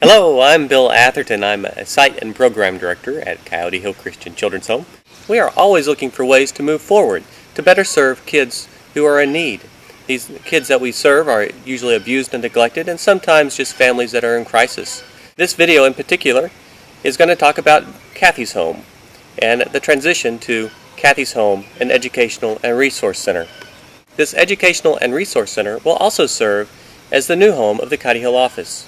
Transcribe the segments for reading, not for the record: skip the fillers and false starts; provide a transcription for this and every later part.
Hello, I'm Bill Atherton. I'm a Site and Program Director at Coyote Hill Christian Children's Home. We are always looking for ways to move forward to better serve kids who are in need. These kids that we serve are usually abused and neglected, and sometimes just families that are in crisis. This video in particular is going to talk about Cathy's home and the transition to Cathy's home, an educational and resource center. This educational and resource center will also serve as the new home of the Coyote Hill office.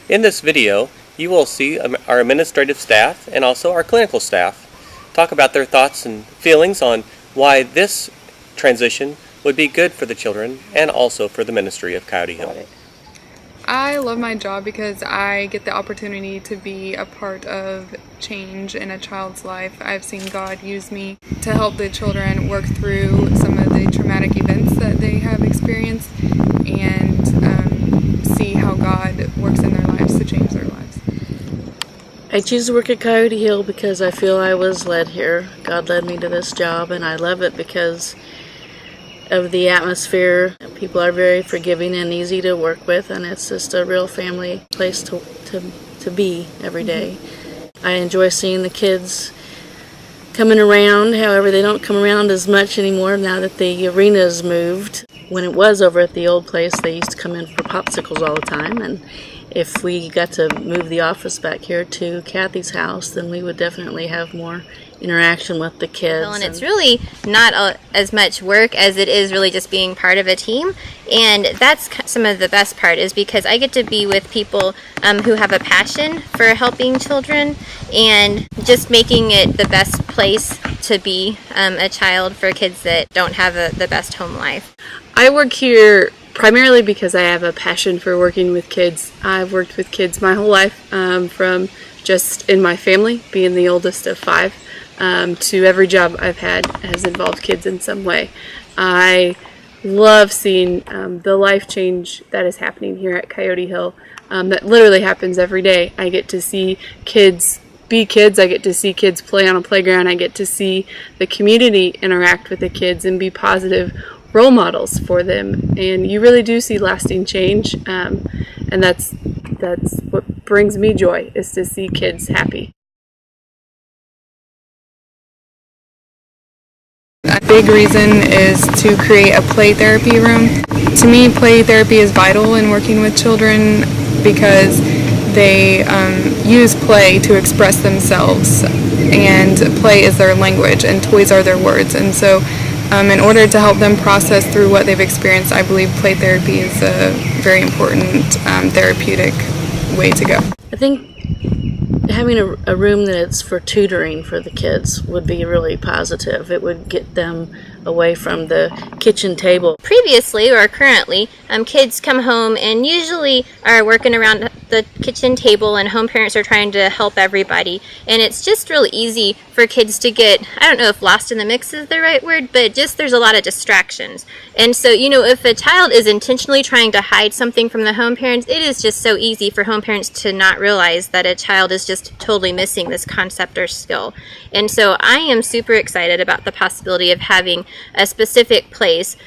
In this video, you will see our administrative staff and also our clinical staff talk about their thoughts and feelings on why this transition would be good for the children and also for the ministry of Coyote Hill. I love my job because I get the opportunity to be a part of change in a child's life. I've seen God use me to help the children work through some of the traumatic events that they have experienced and see how God works in their lives to change their lives. I choose to work at Coyote Hill because I feel I was led here. God led me to this job, and I love it because of the atmosphere. People are very forgiving and easy to work with, and it's just a real family place to be every day. I enjoy seeing the kids coming around. However, they don't come around as much anymore now that the arena's moved. When it was over at the old place, they used to come in for popsicles all the time, and if we got to move the office back here to Cathy's house, then we would definitely have more interaction with the kids. And it's really not as much work as it is really just being part of a team, and that's some of the best part, is because I get to be with people who have a passion for helping children and just making it the best place to be a child for kids that don't have the best home life. I work here primarily because I have a passion for working with kids. I've worked with kids my whole life, from just in my family, being the oldest of 5, to every job I've had has involved kids in some way. I love seeing the life change that is happening here at Coyote Hill. That literally happens every day. I get to see kids be kids. I get to see kids play on a playground. I get to see the community interact with the kids and be positive role models for them, and you really do see lasting change, and that's what brings me joy, is to see kids happy. A big reason is to create a play therapy room. To me, play therapy is vital in working with children because they use play to express themselves, and play is their language and toys are their words, and so in order to help them process through what they've experienced, I believe play therapy is a very important therapeutic way to go. I think having a room that's for tutoring for the kids would be really positive. It would get them away from the kitchen table. Previously or currently, kids come home and usually are working around the kitchen table, and home parents are trying to help everybody, and it's just really easy for kids to get, I don't know if lost in the mix is the right word, but just there's a lot of distractions. And so, if a child is intentionally trying to hide something from the home parents, it is just so easy for home parents to not realize that a child is just totally missing this concept or skill. And so I am super excited about the possibility of having a specific place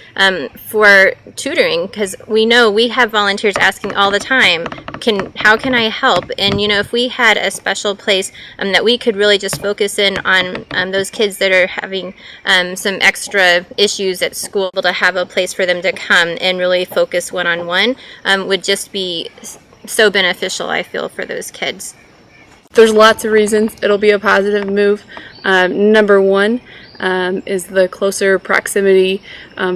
for tutoring, because we know we have volunteers asking all the time, how can I help? And if we had a special place that we could really just focus in on those kids that are having some extra issues at school, to have a place for them to come and really focus one-on-one would just be so beneficial, I feel, for those kids. There's lots of reasons it'll be a positive move. Number one is the closer proximity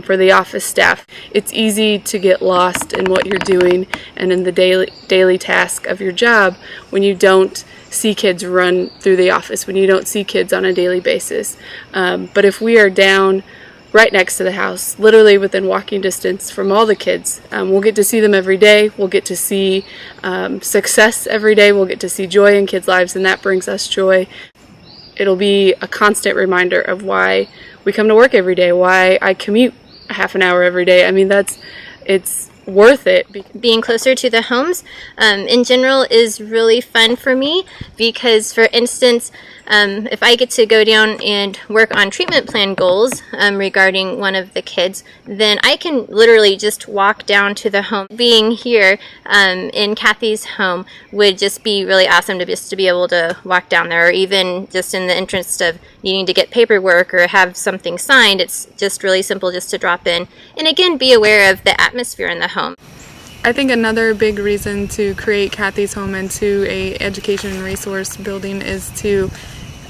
for the office staff. It's easy to get lost in what you're doing and in the daily task of your job when you don't see kids run through the office, when you don't see kids on a daily basis. But if we are down right next to the house, literally within walking distance from all the kids, we'll get to see them every day. We'll get to see success every day. We'll get to see joy in kids' lives, and that brings us joy. It'll be a constant reminder of why we come to work every day, why I commute a half an hour every day. I mean, worth it. Being closer to the homes in general is really fun for me because, for instance, if I get to go down and work on treatment plan goals regarding one of the kids, then I can literally just walk down to the home. Being here in Cathy's home would just be really awesome to be able to walk down there, or even just in the interest of needing to get paperwork or have something signed. It's just really simple just to drop in and again be aware of the atmosphere in the home. I think another big reason to create Cathy's home into a education and resource building is to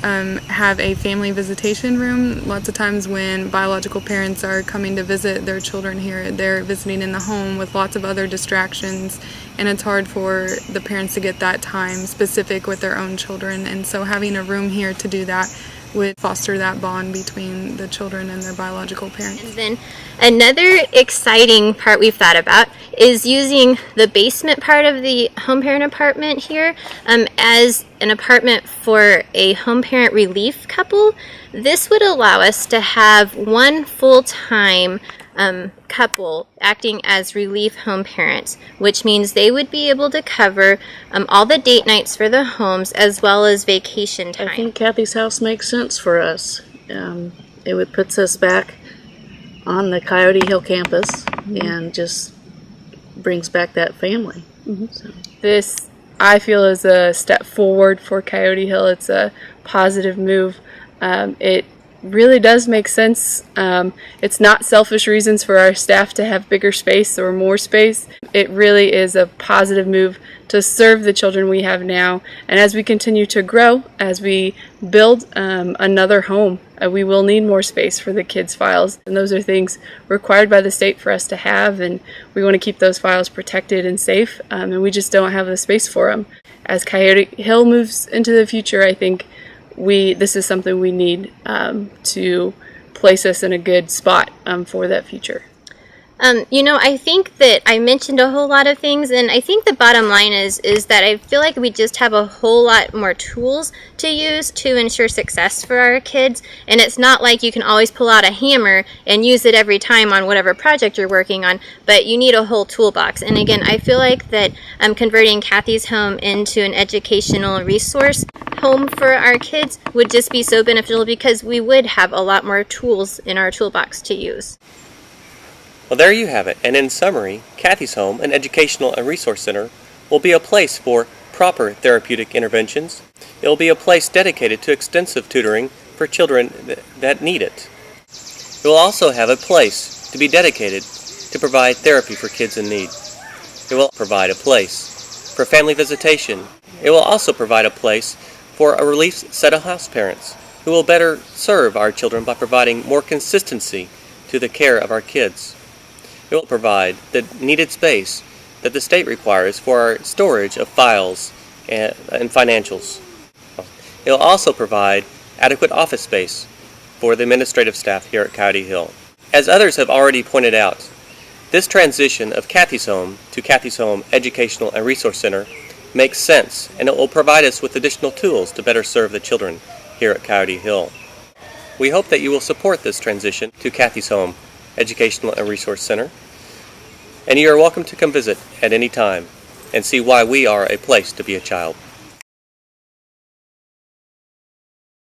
have a family visitation room. Lots of times when biological parents are coming to visit their children here, they're visiting in the home with lots of other distractions, and it's hard for the parents to get that time specific with their own children. And so having a room here to do that would foster that bond between the children and their biological parents. And then another exciting part we've thought about is using the basement part of the home parent apartment here as an apartment for a home parent relief couple. This would allow us to have one full-time couple acting as relief home parents, which means they would be able to cover all the date nights for the homes as well as vacation time. I think Cathy's house makes sense for us. It would puts us back on the Coyote Hill campus and just brings back that family. So. This, I feel, is a step forward for Coyote Hill. It's a positive move. It really does make sense. It's not selfish reasons for our staff to have bigger space or more space. It really is a positive move to serve the children we have now. And as we continue to grow, as we build another home, we will need more space for the kids' files. And those are things required by the state for us to have, and we want to keep those files protected and safe, and we just don't have the space for them. As Coyote Hill moves into the future, I think this is something we need to place us in a good spot for that future. I think that I mentioned a whole lot of things, and I think the bottom line is that I feel like we just have a whole lot more tools to use to ensure success for our kids, and it's not like you can always pull out a hammer and use it every time on whatever project you're working on, but you need a whole toolbox. And again, I feel like that converting Cathy's home into an educational resource home for our kids would just be so beneficial because we would have a lot more tools in our toolbox to use. Well, there you have it. And in summary, Cathy's Home, an educational and resource center, will be a place for proper therapeutic interventions. It will be a place dedicated to extensive tutoring for children that need it. It will also have a place to be dedicated to provide therapy for kids in need. It will provide a place for family visitation. It will also provide a place for a relief set of house parents who will better serve our children by providing more consistency to the care of our kids. It will provide the needed space that the state requires for our storage of files and financials. It will also provide adequate office space for the administrative staff here at Coyote Hill. As others have already pointed out, this transition of Cathy's Home to Cathy's Home Educational and Resource Center makes sense, and it will provide us with additional tools to better serve the children here at Coyote Hill. We hope that you will support this transition to Cathy's Home Educational and Resource Center, and you are welcome to come visit at any time and see why we are a place to be a child.